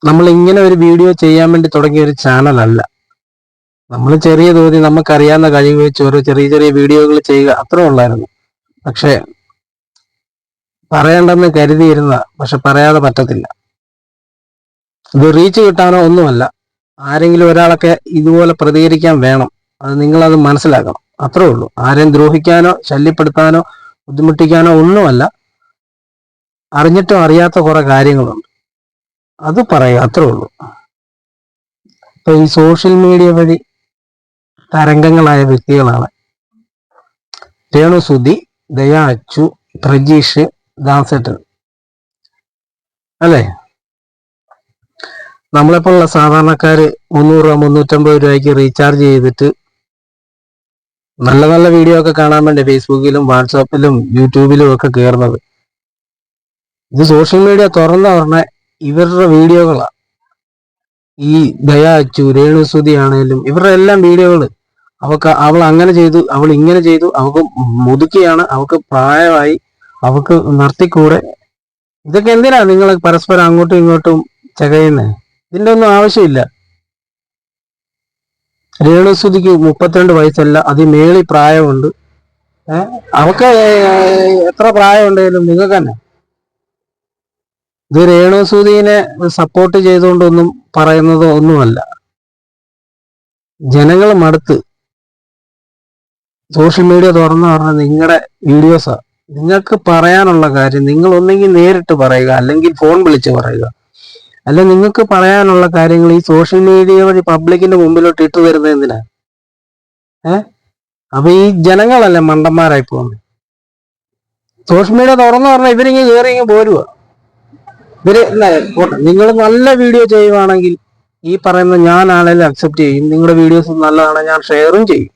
നമ്മൾ ഇങ്ങനെ ഒരു വീഡിയോ ചെയ്യാൻ വേണ്ടി തുടങ്ങിയ ഒരു ചാനലല്ല. നമ്മൾ ചെറിയ തോതിൽ നമുക്കറിയാവുന്ന കഴിവ് വെച്ച് ഓരോ ചെറിയ ചെറിയ വീഡിയോകൾ ചെയ്യുക, അത്രേ ഉള്ളായിരുന്നു. പക്ഷെ പറയണ്ടെന്ന് കരുതിയിരുന്ന, പക്ഷെ പറയാതെ പറ്റത്തില്ല. ഇത് റീച്ച് കിട്ടാനോ ഒന്നുമല്ല. ആരെങ്കിലും ഒരാളൊക്കെ ഇതുപോലെ പ്രതികരിക്കാൻ വേണം. അത് നിങ്ങളത് മനസ്സിലാക്കണം, അത്രേ ഉള്ളൂ. ആരെയും ദ്രോഹിക്കാനോ ശല്യപ്പെടുത്താനോ ബുദ്ധിമുട്ടിക്കാനോ ഒന്നുമല്ല. അറിഞ്ഞിട്ടും അറിയാത്ത കുറെ കാര്യങ്ങളുണ്ട്, അത് പറയുക, അത്രേ ഉള്ളൂ. ഇപ്പൊ ഈ സോഷ്യൽ മീഡിയ വഴി തരംഗങ്ങളായ വ്യക്തികളാണ് രേണുസുതി, ദയാ അച്ചു, പ്രജീഷ്, ദാസേട്ടൻ, അല്ലേ? നമ്മളെപ്പോലുള്ള സാധാരണക്കാര് 300 രൂപ 350 രൂപയ്ക്ക് റീചാർജ് ചെയ്തിട്ട് നല്ല നല്ല വീഡിയോ ഒക്കെ കാണാൻ വേണ്ടി ഫേസ്ബുക്കിലും വാട്സാപ്പിലും യൂട്യൂബിലും ഒക്കെ കയറുന്നത്. ഇത് സോഷ്യൽ മീഡിയ തുറന്ന പറഞ്ഞ ഇവരുടെ വീഡിയോകളാണ്. ഈ ദയാ അച്ചു, രേണുസുതി ആണേലും ഇവരുടെ എല്ലാം വീഡിയോകള്. അവൾ അങ്ങനെ ചെയ്തു, അവൾ ഇങ്ങനെ ചെയ്തു, അവൾക്ക് മുതുക്കിയാണ്, അവൾക്ക് പ്രായമായി, അവൾക്ക് നിർത്തിക്കൂടെ. ഇതൊക്കെ എന്തിനാ നിങ്ങൾ പരസ്പരം അങ്ങോട്ടും ഇങ്ങോട്ടും ചകയുന്നേ? ഇതിന്റെ ഒന്നും ആവശ്യമില്ല. രേണുസുതിക്ക് 32 വയസ്സല്ല, മേളി പ്രായമുണ്ട്. അവക്ക് എത്ര പ്രായമുണ്ടെങ്കിലും നിങ്ങൾക്ക് തന്നെ. ഇത് രേണുസുതിനെ സപ്പോർട്ട് ചെയ്തുകൊണ്ടൊന്നും പറയുന്നത് ഒന്നുമല്ല. ജനങ്ങൾ മടുത്ത്. സോഷ്യൽ മീഡിയ തുറന്നു പറഞ്ഞാൽ നിങ്ങളുടെ വീഡിയോസാ. നിങ്ങൾക്ക് പറയാനുള്ള കാര്യം നിങ്ങൾ ഒന്നെങ്കിൽ നേരിട്ട് പറയുക, അല്ലെങ്കിൽ ഫോൺ വിളിച്ച് പറയുക. അല്ല, നിങ്ങൾക്ക് പറയാനുള്ള കാര്യങ്ങൾ ഈ സോഷ്യൽ മീഡിയ വഴി പബ്ലിക്കിന്റെ മുമ്പിലോട്ട് ഇട്ടു തരുന്നത് എന്തിനാ? അപ്പൊ ഈ ജനങ്ങളല്ലേ മണ്ടന്മാരായി പോകുന്നത്. സോഷ്യൽ മീഡിയ തുറന്നു പറഞ്ഞാൽ ഇവരിങ്ങനെ കയറി പോരുക. നിങ്ങൾ നല്ല വീഡിയോ ചെയ്യുവാണെങ്കിൽ ഈ പറയുന്ന ഞാനാണെങ്കിലും അക്സെപ്റ്റ് ചെയ്യും. നിങ്ങളുടെ വീഡിയോസ് നല്ലതാണെങ്കിൽ ഞാൻ ഷെയറും ചെയ്യും.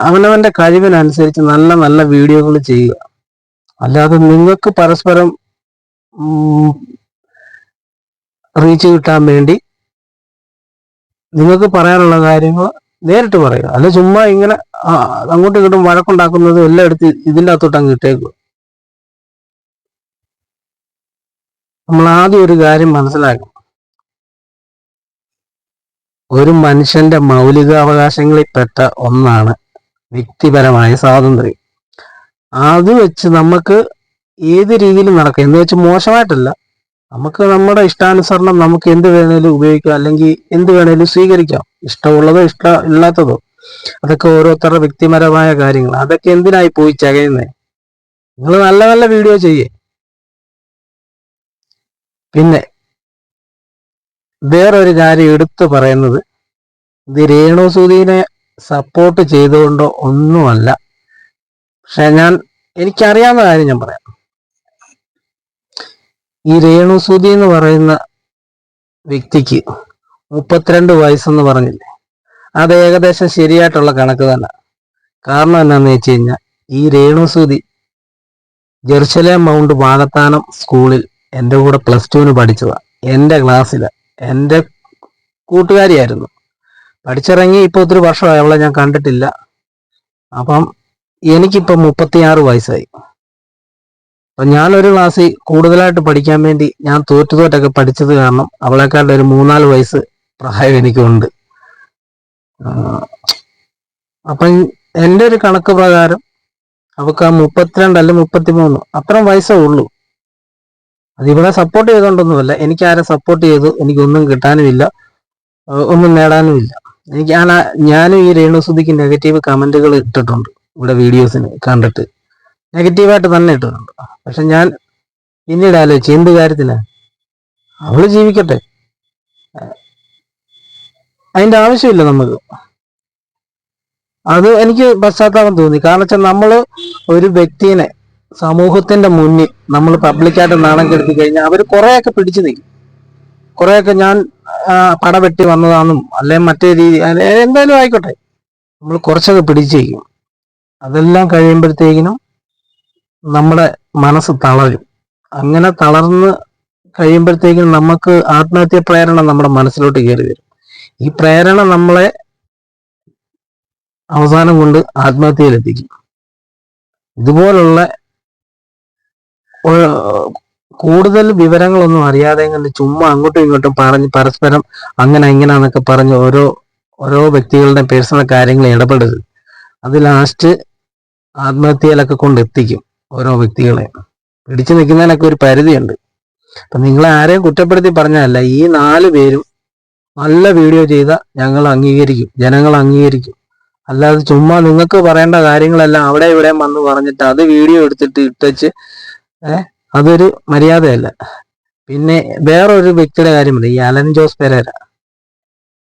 അവനവന്റെ കഴിവിനനുസരിച്ച് നല്ല നല്ല വീഡിയോകൾ ചെയ്യുക. അല്ലാതെ നിങ്ങൾക്ക് പരസ്പരം റീച്ച് കിട്ടാൻ വേണ്ടി നിങ്ങൾക്ക് പറയാനുള്ള കാര്യങ്ങൾ നേരിട്ട് പറയുക. അല്ല ചുമ്മാ ഇങ്ങനെ അങ്ങോട്ടും ഇങ്ങോട്ടും വഴക്കുണ്ടാക്കുന്നതും എല്ലാം എടുത്ത് ഇതിൻ്റെ അകത്തോട്ട് അങ്ങ് ഇട്ടേക്കുക. നമ്മൾ ആദ്യം ഒരു കാര്യം മനസ്സിലാക്കണം. ഒരു മനുഷ്യന്റെ മൗലികാവകാശങ്ങളിൽപ്പെട്ട ഒന്നാണ് വ്യക്തിപരമായ സ്വാതന്ത്ര്യം. അത് വെച്ച് നമുക്ക് ഏത് രീതിയിലും നടക്കാം. എന്ന് വെച്ച് മോശമായിട്ടല്ല, നമുക്ക് നമ്മുടെ ഇഷ്ടാനുസരണം നമുക്ക് എന്ത് വേണേലും ഉപയോഗിക്കാം, അല്ലെങ്കിൽ എന്ത് വേണേലും സ്വീകരിക്കാം. ഇഷ്ടമുള്ളതോ ഇല്ലാത്തതോ അതൊക്കെ ഓരോരുത്തരുടെ വ്യക്തിപരമായ കാര്യങ്ങൾ. അതൊക്കെ എന്തിനായി പോയി ചകയുന്നേ? നിങ്ങൾ നല്ല നല്ല വീഡിയോ ചെയ്യേ. പിന്നെ വേറൊരു കാര്യം എടുത്തു പറയുന്നത്, ഇത് രേണുസുതിനെ സപ്പോർട്ട് ചെയ്തുകൊണ്ടോ ഒന്നുമല്ല. പക്ഷെ എനിക്കറിയാവുന്ന കാര്യം ഞാൻ പറയാം. ഈ രേണുസുതി എന്ന് പറയുന്ന വ്യക്തിക്ക് 32 വയസ്സെന്ന് പറഞ്ഞില്ലേ, അത് ഏകദേശം ശരിയായിട്ടുള്ള കണക്ക് തന്നെ. കാരണം എന്താണെന്ന് വെച്ച് കഴിഞ്ഞാൽ, ഈ രേണുസുതി ജെറുസലേം മൗണ്ട് വാകത്താനം സ്കൂളിൽ എൻ്റെ കൂടെ +2 പഠിച്ചതാണ്. എൻ്റെ ക്ലാസ്സില് എൻ്റെ കൂട്ടുകാരിയായിരുന്നു. പഠിച്ചിറങ്ങി ഇപ്പോൾ ഒത്തിരി വർഷമായി, അവളെ ഞാൻ കണ്ടിട്ടില്ല. അപ്പം എനിക്കിപ്പം 36 വയസ്സായി. അപ്പം ഞാനൊരു ക്ലാസ്സിൽ കൂടുതലായിട്ട് പഠിക്കാൻ വേണ്ടി ഞാൻ തോറ്റൊക്കെ പഠിച്ചത് കാരണം അവളെക്കാളും ഒരു 3-4 വയസ്സ് പ്രായം എനിക്കുണ്ട്. അപ്പം എൻ്റെ ഒരു കണക്ക് പ്രകാരം അവൾക്ക് 32 അല്ല 33 അത്രയും വയസ്സേ ഉള്ളൂ. അതിവിടെ സപ്പോർട്ട് ചെയ്തുകൊണ്ടൊന്നുമല്ല. എനിക്ക് ആരെ സപ്പോർട്ട് ചെയ്തു എനിക്കൊന്നും കിട്ടാനുമില്ല, ഒന്നും നേടാനുമില്ല. ഞാനും ഈ രേണുസുതിക്ക് നെഗറ്റീവ് കമന്റുകൾ ഇട്ടിട്ടുണ്ട് ഇവിടെ വീഡിയോസിന് കണ്ടിട്ട്. നെഗറ്റീവായിട്ട് തന്നെ ഇട്ടിട്ടുണ്ട്. പക്ഷെ ഞാൻ പിന്നീട് ആലോചിച്ചു, എന്ത് കാര്യത്തിനാ? അവള് ജീവിക്കട്ടെ, അതിന്റെ ആവശ്യമില്ല നമുക്ക്. അത് എനിക്ക് പശ്ചാത്താപം തോന്നി. കാരണം വെച്ചാൽ നമ്മൾ ഒരു വ്യക്തിനെ സമൂഹത്തിന്റെ മുന്നിൽ നമ്മൾ പബ്ലിക്കായിട്ട് നാണം കെടുത്തി കഴിഞ്ഞാൽ അവർ കുറെയൊക്കെ പിടിച്ചു നിൽക്കും. കുറെയൊക്കെ ഞാൻ പടവെട്ടി വന്നതാണെന്നും അല്ലെ മറ്റേ രീതി എന്തായാലും ആയിക്കോട്ടെ, നമ്മൾ കുറച്ചൊക്കെ പിടിച്ചു നിൽക്കും. അതെല്ലാം കഴിയുമ്പോഴത്തേക്കിനും നമ്മുടെ മനസ്സ് തളരും. അങ്ങനെ തളർന്ന് കഴിയുമ്പോഴത്തേക്കും നമുക്ക് ആത്മഹത്യ പ്രേരണ നമ്മുടെ മനസ്സിലോട്ട് കയറി വരും. ഈ പ്രേരണ നമ്മളെ അവസാനം കൊണ്ട് ആത്മഹത്യയിലെത്തിക്കും. ഇതുപോലുള്ള കൂടുതൽ വിവരങ്ങളൊന്നും അറിയാതെ കണ്ട് ചുമ്മാ അങ്ങോട്ടും ഇങ്ങോട്ടും പറഞ്ഞ് പരസ്പരം അങ്ങനെ ഇങ്ങനെന്നൊക്കെ പറഞ്ഞ് ഓരോ വ്യക്തികളുടെ പേഴ്സണൽ കാര്യങ്ങൾ ഇടപെടരുത്. അത് ലാസ്റ്റ് ആത്മഹത്യയിലൊക്കെ കൊണ്ടെത്തിക്കും. ഓരോ വ്യക്തികളെ പിടിച്ചു നിൽക്കുന്നതിനൊക്കെ ഒരു പരിധിയുണ്ട്. അപ്പൊ നിങ്ങളെ ആരെയും കുറ്റപ്പെടുത്തി പറഞ്ഞതല്ല. ഈ 4 പേരും നല്ല വീഡിയോ ചെയ്ത ഞങ്ങൾ അംഗീകരിക്കും, ജനങ്ങൾ അംഗീകരിക്കും. അല്ലാതെ ചുമ്മാ നിങ്ങൾക്ക് പറയേണ്ട കാര്യങ്ങളെല്ലാം അവിടെ ഇവിടെ വന്ന് പറഞ്ഞിട്ട് അത് വീഡിയോ എടുത്തിട്ട് ഇട്ടച്ച് അതൊരു മര്യാദയല്ല. പിന്നെ വേറൊരു വ്യക്തിയുടെ കാര്യമുണ്ട്, ഈ അലൻ ജോസ് പെരേര.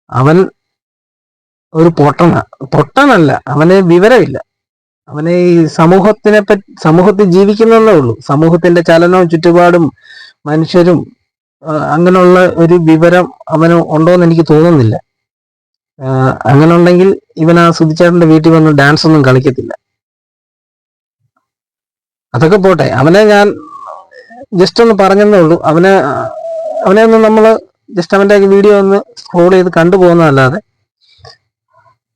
അവൻ ഒരു പൊട്ടനല്ല, അവന് വിവരമില്ല. അവന് ഈ സമൂഹത്തിൽ ജീവിക്കുന്നതേ ഉള്ളൂ. സമൂഹത്തിന്റെ ചലനവും ചുറ്റുപാടും മനുഷ്യരും അങ്ങനെയുള്ള ഒരു വിവരം അവന് ഉണ്ടോയെന്ന് എനിക്ക് തോന്നുന്നില്ല. അങ്ങനെ ഉണ്ടെങ്കിൽ ഇവൻ ആ സുധിച്ചേട്ടന്റെ വീട്ടിൽ വന്ന് ഡാൻസ് ഒന്നും കളിക്കത്തില്ല. അതൊക്കെ പോട്ടെ, അവനെ ഞാൻ ജസ്റ്റ് ഒന്ന് പറഞ്ഞതേ ഉള്ളൂ. അവനെ ഒന്ന് നമ്മൾ ജസ്റ്റ് അവന്റെ വീഡിയോ ഒന്ന് സ്ക്രോൾ ചെയ്ത് കണ്ടുപോകുന്നതല്ലാതെ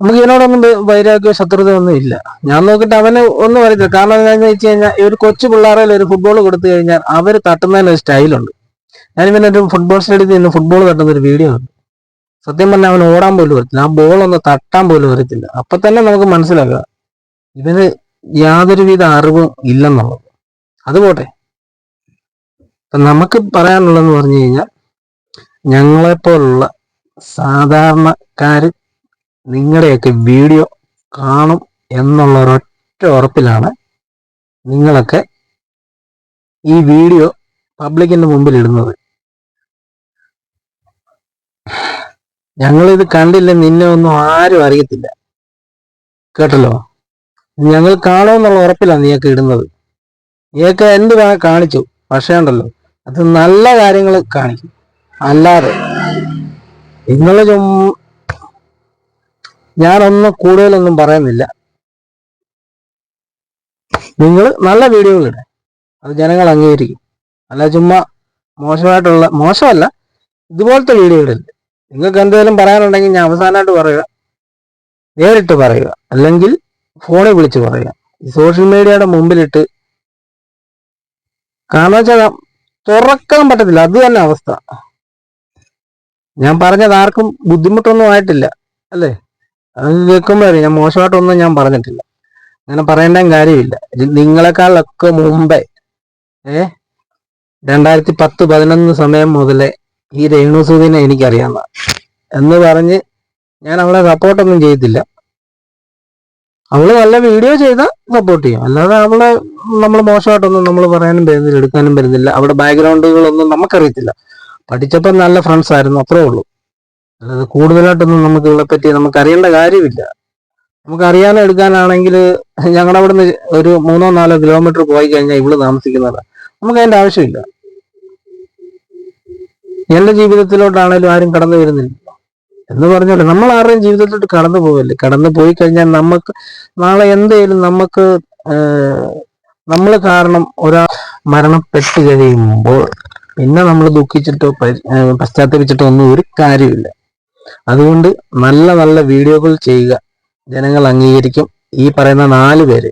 നമുക്ക് ഇതിനോടൊന്നും വൈരാഗ്യ ശത്രുത ഒന്നും ഇല്ല. ഞാൻ നോക്കിയിട്ട് അവന് ഒന്നും അറിയത്തില്ല. കാരണം എന്താണെന്ന് വെച്ച് കഴിഞ്ഞാൽ ഈ ഒരു കൊച്ചു പിള്ളേരെ ഒരു ഫുട്ബോൾ കൊടുത്തു കഴിഞ്ഞാൽ അവർ തട്ടുന്നതിന് ഒരു സ്റ്റൈലുണ്ട്. ഞാനിവനൊരു ഫുട്ബോൾ സ്റ്റേഡിയത്തിൽ നിന്ന് ഫുട്ബോൾ തട്ടുന്ന ഒരു വീഡിയോ ഉണ്ട്. സത്യം പറഞ്ഞാൽ അവൻ ഓടാൻ പോലും വരത്തില്ല, ആ ബോളൊന്ന് തട്ടാൻ പോലും വരത്തില്ല. അപ്പൊ തന്നെ നമുക്ക് മനസ്സിലാക്കുക ഇവന് യാതൊരുവിധ അറിവും ഇല്ലെന്നുള്ളത്. അതുപോട്ടെ, ഇപ്പൊ നമുക്ക് പറയാനുള്ളതെന്ന് പറഞ്ഞു കഴിഞ്ഞാൽ ഞങ്ങളെപ്പോലുള്ള സാധാരണക്കാര് നിങ്ങളുടെയൊക്കെ വീഡിയോ കാണും എന്നുള്ള ഒരൊറ്റ ഉറപ്പിലാണ് നിങ്ങളൊക്കെ ഈ വീഡിയോ പബ്ലിക്കിന്റെ മുമ്പിൽ ഇടുന്നത്. ഞങ്ങളിത് കണ്ടില്ല, നിന്നെ ഒന്നും ആരും അറിയത്തില്ല, കേട്ടല്ലോ. ഞങ്ങൾ കാണുമെന്നുള്ള ഉറപ്പിലാണ് നീയൊക്കെ ഇടുന്നത്. നീയൊക്കെ എന്ത് കാണിച്ചു, പക്ഷേ ഉണ്ടല്ലോ അത് നല്ല കാര്യങ്ങൾ കാണിക്കും. അല്ലാതെ നിങ്ങൾ ഞാനൊന്നും കൂടുതലൊന്നും പറയുന്നില്ല. നിങ്ങൾ നല്ല വീഡിയോകൾ ഇടുക, അത് ജനങ്ങൾ അംഗീകരിക്കും. അല്ല ചുമ്മാ മോശമല്ല, ഇതുപോലത്തെ വീഡിയോ ഇടരുത്. നിങ്ങൾക്ക് എന്തെങ്കിലും പറയാനുണ്ടെങ്കിൽ ഞാൻ അവസാനമായിട്ട് പറയുക, നേരിട്ട് പറയുക, അല്ലെങ്കിൽ ഫോണിൽ വിളിച്ച് പറയുക. ഈ സോഷ്യൽ മീഡിയയുടെ മുമ്പിലിട്ട് കാരണം വെച്ചാൽ തുറക്കാൻ പറ്റത്തില്ല. അത് തന്നെ അവസ്ഥ. ഞാൻ പറഞ്ഞത് ആർക്കും ബുദ്ധിമുട്ടൊന്നും ആയിട്ടില്ല അല്ലേ? അത് കേൾക്കുമ്പോഴേ ഞാൻ മോശമായിട്ടൊന്നും ഞാൻ പറഞ്ഞിട്ടില്ല. അങ്ങനെ പറയേണ്ട കാര്യമില്ല. നിങ്ങളെക്കാളൊക്കെ മുമ്പേ 2010-11 സമയം മുതലേ ഈ രേണുസുധിനെ എനിക്കറിയാവുന്ന എന്ന് പറഞ്ഞ് ഞാൻ അവളെ സപ്പോർട്ടൊന്നും ചെയ്തില്ല. അവള് നല്ല വീഡിയോ ചെയ്താൽ സപ്പോർട്ട് ചെയ്യും. അല്ലാതെ അവളെ നമ്മൾ മോശമായിട്ടൊന്നും നമ്മൾ പറയാനും വരുന്നില്ല, എടുക്കാനും വരുന്നില്ല. അവിടെ ബാക്ക്ഗ്രൗണ്ടുകളൊന്നും നമുക്കറിയത്തില്ല. പഠിച്ചപ്പോൾ നല്ല ഫ്രണ്ട്സ് ആയിരുന്നു, അത്രേ ഉള്ളൂ. അല്ലാതെ കൂടുതലായിട്ടൊന്നും നമുക്ക് ഇവളെ പറ്റി നമുക്ക് അറിയേണ്ട കാര്യമില്ല. നമുക്ക് അറിയാനോ എടുക്കാനാണെങ്കിൽ ഞങ്ങളുടെ അവിടെ നിന്ന് ഒരു 3-4 കിലോമീറ്റർ പോയി കഴിഞ്ഞാൽ ഇവള് താമസിക്കുന്നതാണ്. നമുക്ക് അതിന്റെ ആവശ്യമില്ല. എന്റെ ജീവിതത്തിലോട്ടാണേലും ആരും കടന്നു വരുന്നില്ല എന്ന് പറഞ്ഞാൽ നമ്മൾ ആരുടെയും ജീവിതത്തിലോട്ട് കടന്നു പോകല്ലേ. കടന്നു പോയി കഴിഞ്ഞാൽ നമുക്ക് നാളെ എന്തേലും നമുക്ക് നമ്മൾ കാരണം ഒരാൾ മരണപ്പെട്ട് കഴിയുമ്പോൾ പിന്നെ നമ്മൾ ദുഃഖിച്ചിട്ടോ പശ്ചാത്തപിച്ചിട്ടോ ഒന്നും ഒരു കാര്യമില്ല. അതുകൊണ്ട് നല്ല നല്ല വീഡിയോകൾ ചെയ്യുക, ജനങ്ങൾ അംഗീകരിക്കും. ഈ പറയുന്ന 4 പേര്